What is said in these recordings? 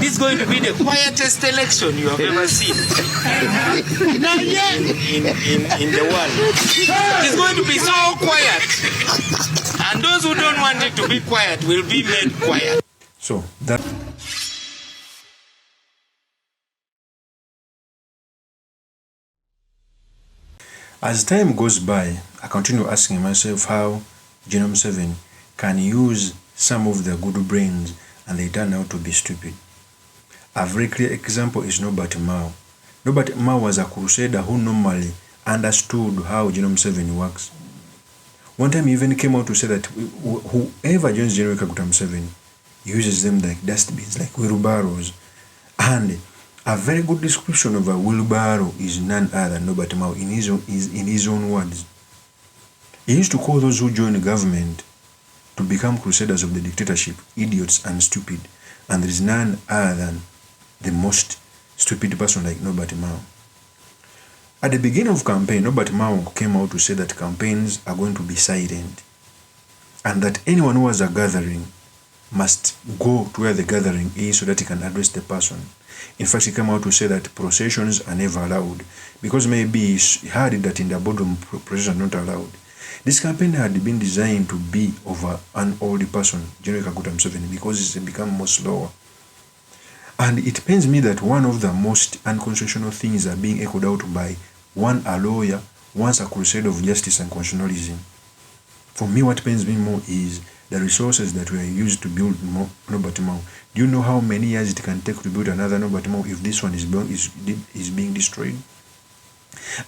This is going to be the quietest election you have ever seen in the world. It's going to be so quiet. And those who don't want it to be quiet will be made quiet. So that as time goes by, I continue asking myself how General Museveni can use some of the good brains and they turn out to be stupid. A very clear example is Norbert Mao. Norbert Mao was a crusader who normally understood how General Museveni works. One time he even came out to say that whoever joins General Museveni uses them like dustbins, like wheelbarrows. And a very good description of a wheelbarrow is none other than Norbert Mao in his own words. He used to call those who join the government to become crusaders of the dictatorship idiots and stupid. And there is none other than the most stupid person like Norbert Mao. At the beginning of campaign, Norbert Mao came out to say that campaigns are going to be silent and that anyone who has a gathering must go to where the gathering is so that he can address the person. In fact, he came out to say that processions are never allowed because maybe he heard that in the boardroom processions are not allowed. This campaign had been designed to be over an old person, General Museveni, because it's become more slower. And it pains me that one of the most unconstitutional things are being echoed out by a lawyer, once a crusader of justice and constitutionalism. For me, what pains me more is the resources that were used to build Norbert Mao. Do you know how many years it can take to build another Norbert Mao if this one is being destroyed?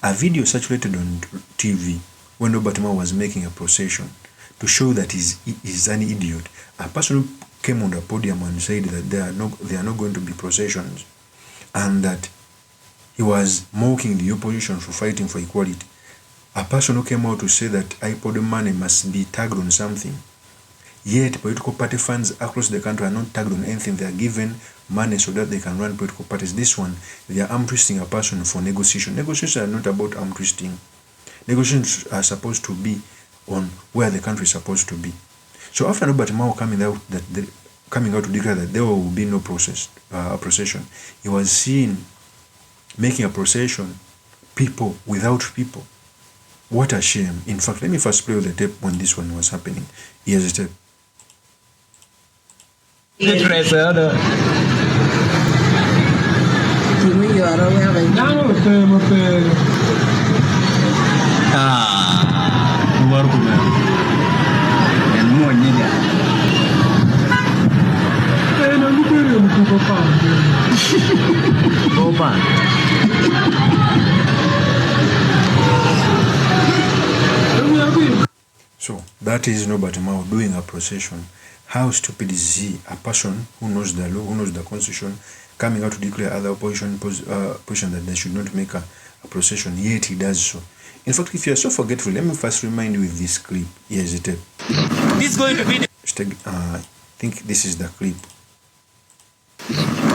A video circulated on TV when Norbert Mao was making a procession to show that he's an idiot. A person who came on the podium and said that there are not going to be processions and that he was mocking the opposition for fighting for equality. A person who came out to say that iPod money must be tagged on something. Yet political party funds across the country are not tagged on anything. They are given money so that they can run political parties. This one, they are arm twisting a person for negotiation. Negotiations are not about arm twisting. Negotiations are supposed to be on where the country is supposed to be. So after Norbert Mao coming out to declare that there will be no procession, he was seen making a procession, people without people. What a shame. In fact, let me first play the tape when this one was happening. Here's the tape. So that is Norbert Mao doing a procession. How stupid is he? A person who knows the law, who knows the constitution, coming out to declare other opposition that they should not make a procession, yet he does so. In fact, if you are so forgetful, let me first remind you with this clip. Here's the tape. This is going to be I think this is the clip.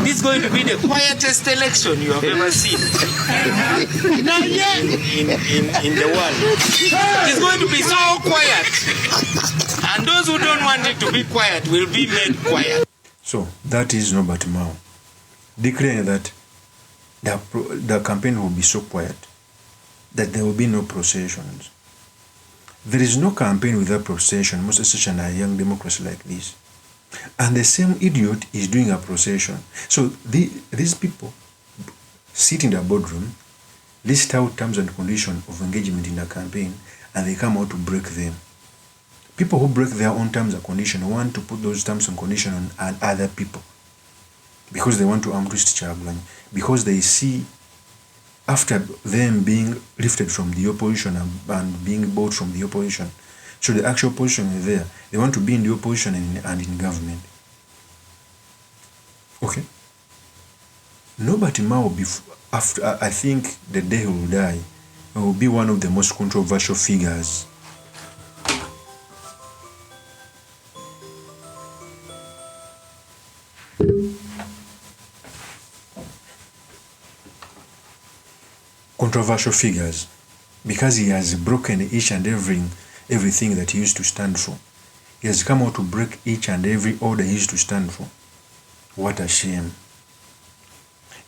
This is going to be the quietest election you have ever seen in the world. It's going to be so quiet. And those who don't want it to be quiet will be made quiet. So that is Norbert Mao declaring that the campaign will be so quiet that there will be no processions. There is no campaign without procession, most especially in a young democracy like this. And the same idiot is doing a procession. So these people sit in the boardroom, list out terms and conditions of engagement in a campaign, and they come out to break them. People who break their own terms and conditions want to put those terms and conditions on other people because they want to arm twist Chagulanyi, because they see after them being lifted from the opposition and being bought from the opposition. So the actual opposition is there. They want to be in the opposition and in government. Okay? Norbert Mao, after I think the day he will die, he will be one of the most controversial figures. Controversial figures because he has broken each and everything that he used to stand for. He has come out to break each and every order he used to stand for. What a shame.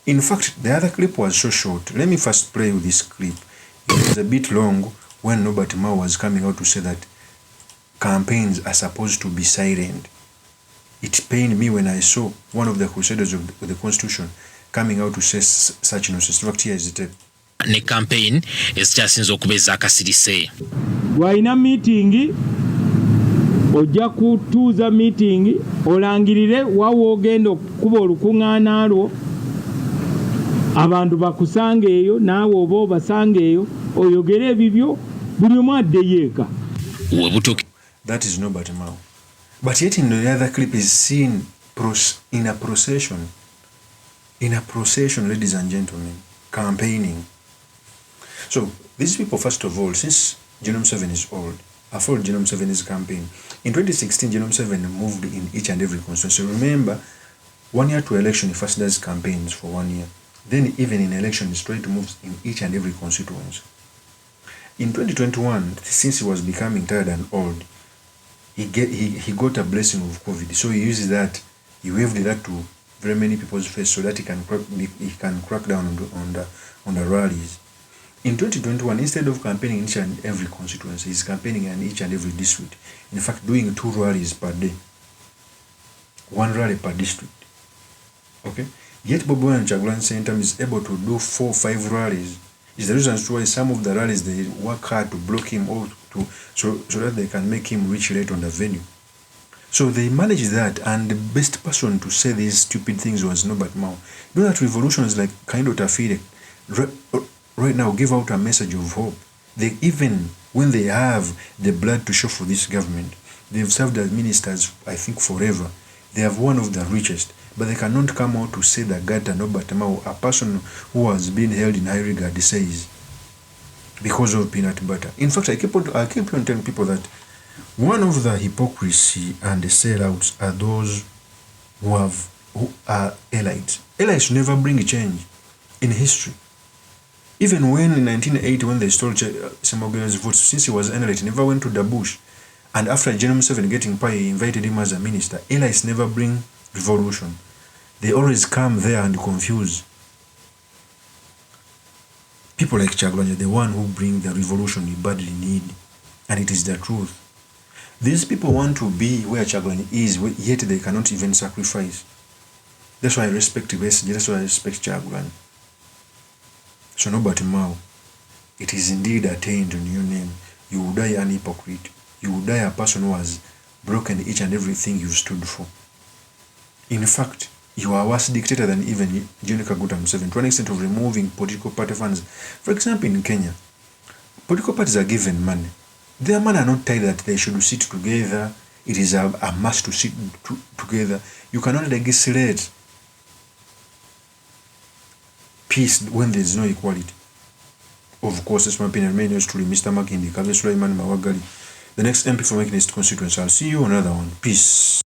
In fact, the other clip was so short. Let me first play with this clip. It was a bit long when Norbert Mao was coming out to say that campaigns are supposed to be silent. It pained me when I saw one of the crusaders of the Constitution coming out to say such nonsense. In fact, here is the tape. Ne campaign ezikyasinza okubeeza akasirise. Bw'alina meeting ojja kutuuza meeting olangirire waawo ogenda okukuba olukuŋŋaana lwo abantu bakusanga eyo naawe oba obasanga eyo oyogere ebibyo buli omu addeyo eka. That is Norbert Mao. But yet in the other clip is seen in a procession. In a procession, ladies and gentlemen, campaigning. So these people, first of all, since General Museveni is old, have followed General Museveni's campaign. In 2016, General Museveni moved in each and every constituency. Remember, 1 year to election, he first does campaigns for 1 year. Then even in election, he's trying to move in each and every constituency. In 2021, since he was becoming tired and old, he got a blessing of COVID. So he uses that, he waved that to very many people's face so that he can crack down on the rallies. In 2021, instead of campaigning in each and every constituency, he's campaigning in each and every district. In fact, doing 2 rallies per day. 1 rally per district. Okay? Yet Bobi Wine Kyagulanyi Center is able to do 4 or 5 rallies. Is the reason why some of the rallies they work hard to block him or so that they can make him reach late on the venue. So they managed that, and the best person to say these stupid things was Norbert Mao. You know that revolution is like kind of Tafire. Right now, give out a message of hope. They, even when they have the blood to show for this government, they've served as ministers, I think, forever. They have one of the richest, but they cannot come out to say that God Norbert Mao, a person who has been held in high regard, says because of peanut butter. In fact, I keep on telling people that one of the hypocrisy and the sellouts are those who are elites. Elites never bring change in history. Even when in 1980, when they stole Semogera's votes, since he was an elite, he never went to the bush. And after General Museveni getting power, he invited him as a minister. Elites never bring revolution. They always come there and confuse. People like Kyagulanyi, the one who bring the revolution we badly need. And it is the truth. These people want to be where Kyagulanyi is, yet they cannot even sacrifice. That's why I respect BSG, that's why I respect Kyagulanyi. So Norbert Mao, it is indeed attained on your name. You will die an hypocrite. You will die a person who has broken each and everything you stood for. In fact, you are a worse dictator than even Gen. Kaguta Museveni, to an extent of removing political party funds. For example, in Kenya, political parties are given money. Their men are not tied that they should sit together. It is a must to sit together. You cannot legislate peace when there is no equality. Of course, that's my opinion. Many is truly Mr. Makindi, Kave Sulaiman Mawagali, the next MP for Makinist constituency. I'll see you on another one. Peace.